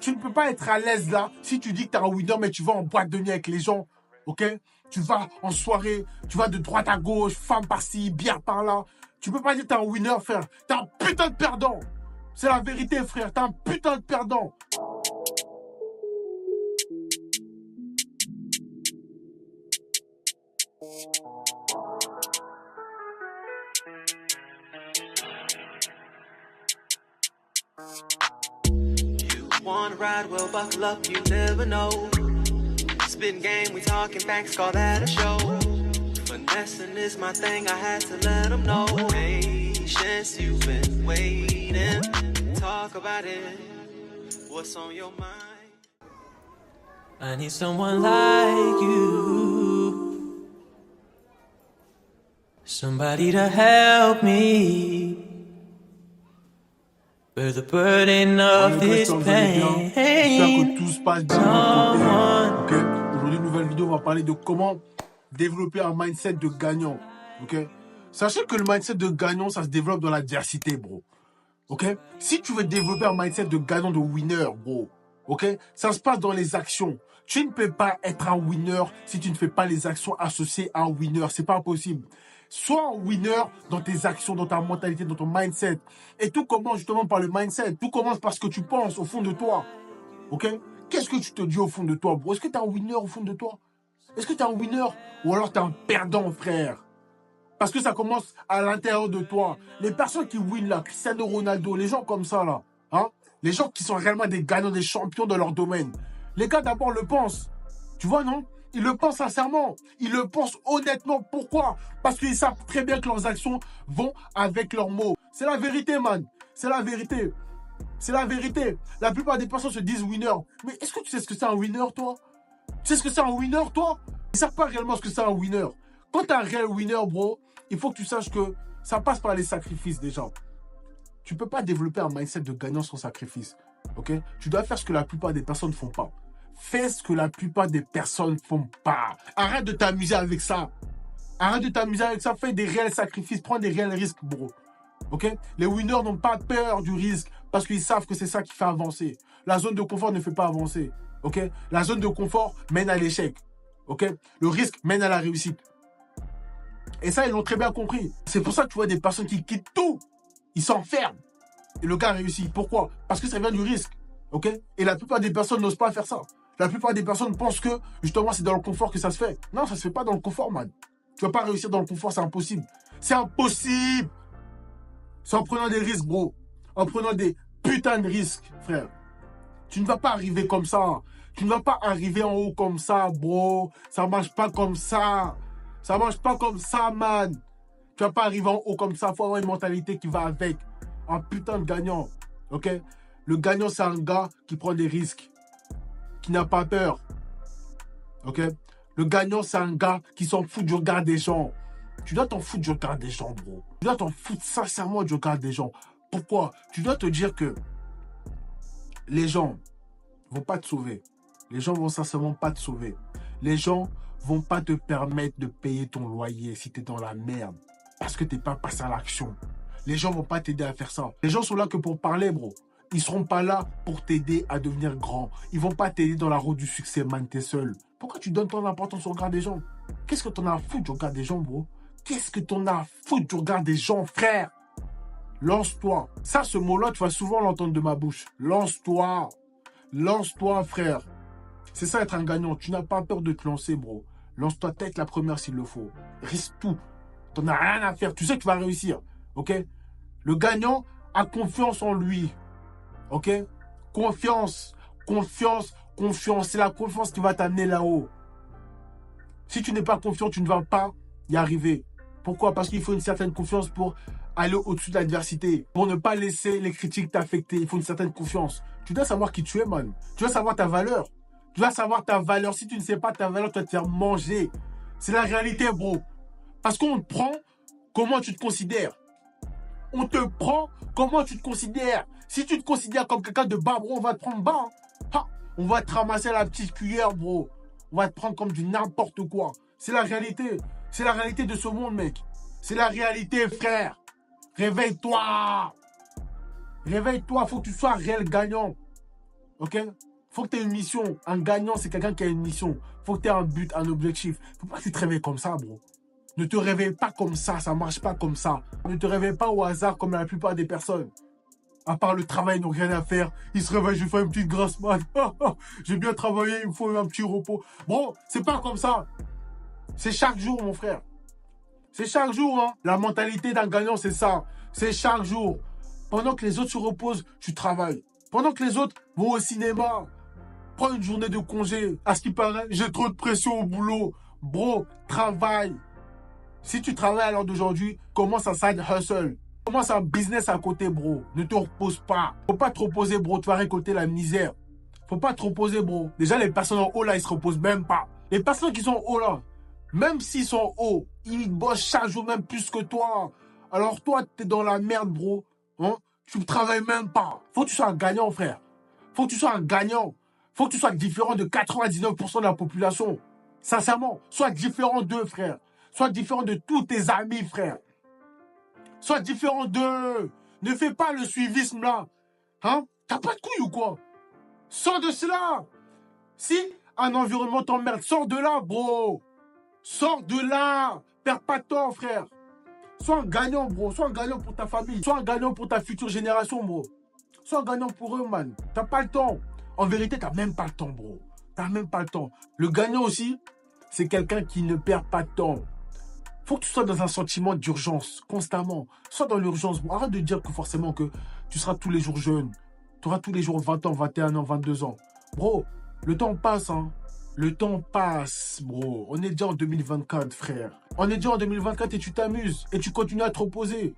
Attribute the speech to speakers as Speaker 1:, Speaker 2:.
Speaker 1: Tu ne peux pas être à l'aise là si tu dis que tu es un winner, mais tu vas en boîte de nuit avec les gens. Ok? Tu vas en soirée, tu vas de droite à gauche, femme par-ci, bière par-là. Tu peux pas dire que tu es un winner, frère. Tu es un putain de perdant. C'est la vérité, frère. Tu es un putain de perdant.
Speaker 2: Wanna ride, well buckle up, you never know. Spin game, we talking facts, call that a show. Finessing is my thing, I had to let them know. Patience, you've been waiting. Talk about it, what's on your mind? I need someone like you. Somebody to help me. Bear the burden of this pain.
Speaker 1: J'espère que tout se passe bien de ton côté. Okay. Aujourd'hui, nouvelle vidéo, on va parler de comment développer un mindset de gagnant. Okay. Sachez que le mindset de gagnant, ça se développe dans l'adversité, bro. Okay. Si tu veux développer un mindset de gagnant, de winner, bro, okay, ça se passe dans les actions. Tu ne peux pas être un winner si tu ne fais pas les actions associées à un winner. C'est pas possible. Sois un winner dans tes actions, dans ta mentalité, dans ton mindset. Et tout commence justement par le mindset. Tout commence par ce que tu penses au fond de toi. Ok? Qu'est-ce que tu te dis au fond de toi, bro? Est-ce que tu es un winner au fond de toi? Est-ce que tu es un winner? Ou alors tu es un perdant, frère? Parce que ça commence à l'intérieur de toi. Les personnes qui win là, Cristiano Ronaldo, les gens comme ça là, hein? Les gens qui sont réellement des gagnants, des champions de leur domaine. Les gars d'abord le pensent. Tu vois, non? Ils le pensent sincèrement. Ils le pensent honnêtement. Pourquoi? Parce qu'ils savent très bien que leurs actions vont avec leurs mots. C'est la vérité, man. C'est la vérité. C'est la vérité. La plupart des personnes se disent winner. Mais est-ce que tu sais ce que c'est un winner, toi? Tu sais ce que c'est un winner, toi? Ils ne savent pas réellement ce que c'est un winner. Quand tu es un réel winner, bro, il faut que tu saches que ça passe par les sacrifices déjà. Tu ne peux pas développer un mindset de gagnant sans sacrifice. Ok? Tu dois faire ce que la plupart des personnes ne font pas. Fais ce que la plupart des personnes ne font pas. Arrête de t'amuser avec ça. Arrête de t'amuser avec ça. Fais des réels sacrifices. Prends des réels risques, bro. Ok? Les winners n'ont pas peur du risque parce qu'ils savent que c'est ça qui fait avancer. La zone de confort ne fait pas avancer. Ok? La zone de confort mène à l'échec. Ok? Le risque mène à la réussite. Et ça, ils l'ont très bien compris. C'est pour ça que tu vois des personnes qui quittent tout. Ils s'enferment. Et le gars réussit. Pourquoi? Parce que ça vient du risque. Ok? Et la plupart des personnes n'osent pas faire ça. La plupart des personnes pensent que, justement, c'est dans le confort que ça se fait. Non, ça ne se fait pas dans le confort, man. Tu ne vas pas réussir dans le confort, c'est impossible. C'est impossible. C'est en prenant des risques, bro. En prenant des putains de risques, frère. Tu ne vas pas arriver comme ça. Tu ne vas pas arriver en haut comme ça, bro. Ça ne marche pas comme ça. Ça ne marche pas comme ça, man. Tu ne vas pas arriver en haut comme ça. Il faut avoir une mentalité qui va avec. Un putain de gagnant. Ok? Le gagnant, c'est un gars qui prend des risques. Qui n'a pas peur. Ok? Le gagnant, c'est un gars qui s'en fout du regard des gens. Tu dois t'en foutre du regard des gens, bro. Tu dois t'en foutre sincèrement du regard des gens. Pourquoi? Tu dois te dire que les gens vont pas te sauver. Les gens vont sincèrement pas te sauver. Les gens vont pas te permettre de payer ton loyer si tu es dans la merde. Parce que tu n'es pas passé à l'action. Les gens vont pas t'aider à faire ça. Les gens sont là que pour parler, bro. Ils seront pas là pour t'aider à devenir grand. Ils vont pas t'aider dans la route du succès, man, t'es seul. Pourquoi tu donnes tant d'importance au regard des gens? Qu'est-ce que t'en as à foutre du regard des gens, bro? Qu'est-ce que t'en as à foutre du regard des gens, frère? Lance-toi. Ça, ce mot-là, tu vas souvent l'entendre de ma bouche. Lance-toi. Lance-toi, frère. C'est ça, être un gagnant. Tu n'as pas peur de te lancer, bro. Lance-toi tête la première s'il le faut. Risque tout. T'en as rien à faire. Tu sais que tu vas réussir. Ok? Le gagnant a confiance en lui. Ok? Confiance, confiance, confiance. C'est la confiance qui va t'amener là-haut. Si tu n'es pas confiant, tu ne vas pas y arriver. Pourquoi? Parce qu'il faut une certaine confiance pour aller au-dessus de l'adversité. Pour ne pas laisser les critiques t'affecter. Il faut une certaine confiance. Tu dois savoir qui tu es, man. Tu dois savoir ta valeur. Tu dois savoir ta valeur. Si tu ne sais pas ta valeur, tu vas te faire manger. C'est la réalité, bro. Parce qu'on te prend comment tu te considères. On te prend comment tu te considères. Si tu te considères comme quelqu'un de bas, bro, on va te prendre bas. Hein. Ha, on va te ramasser à la petite cuillère, bro. On va te prendre comme du n'importe quoi. C'est la réalité. C'est la réalité de ce monde, mec. C'est la réalité, frère. Réveille-toi. Réveille-toi. Il faut que tu sois un réel gagnant. Ok? Faut que tu aies une mission. Un gagnant, c'est quelqu'un qui a une mission. Faut que tu aies un but, un objectif. Faut pas que tu te réveilles comme ça, bro. Ne te réveille pas comme ça marche pas comme ça. Ne te réveille pas au hasard comme la plupart des personnes. À part le travail, ils n'ont rien à faire. Ils se réveillent, je fais une petite grasse mat. J'ai bien travaillé, il me faut un petit repos. Bro, c'est pas comme ça. C'est chaque jour, mon frère. C'est chaque jour, hein. La mentalité d'un gagnant, c'est ça. C'est chaque jour. Pendant que les autres se reposent, tu travailles. Pendant que les autres vont au cinéma, prends une journée de congé. À ce qui paraît, j'ai trop de pression au boulot. Bro, travaille. Si tu travailles à l'heure d'aujourd'hui, commence un side hustle. Commence un business à côté, bro. Ne te repose pas. Faut pas te reposer, bro. Tu vas récolter la misère. Faut pas te reposer, bro. Déjà, les personnes en haut, là, ils se reposent même pas. Les personnes qui sont en haut, là, même s'ils sont hauts, ils bossent chaque jour même plus que toi. Alors toi, t'es dans la merde, bro. Hein? Tu ne travailles même pas. Faut que tu sois un gagnant, frère. Faut que tu sois un gagnant. Faut que tu sois différent de 99% de la population. Sincèrement, sois différent d'eux, frère. Sois différent de tous tes amis, frère. Sois différent d'eux. Ne fais pas le suivisme, là. Hein? T'as pas de couilles ou quoi? Sors de cela. Si un environnement t'emmerde, sors de là, bro. Sors de là. Perds pas de temps, frère. Sois un gagnant, bro. Sois un gagnant pour ta famille. Sois un gagnant pour ta future génération, bro. Sois un gagnant pour eux, man. T'as pas le temps. En vérité, t'as même pas le temps, bro. T'as même pas le temps. Le gagnant aussi, c'est quelqu'un qui ne perd pas de temps. Faut que tu sois dans un sentiment d'urgence, constamment. Sois dans l'urgence, bro. Arrête de dire que forcément que tu seras tous les jours jeune. Tu auras tous les jours 20 ans, 21 ans, 22 ans. Bro, le temps passe, hein. Le temps passe, bro. On est déjà en 2024, frère. On est déjà en 2024 et tu t'amuses. Et tu continues à te reposer.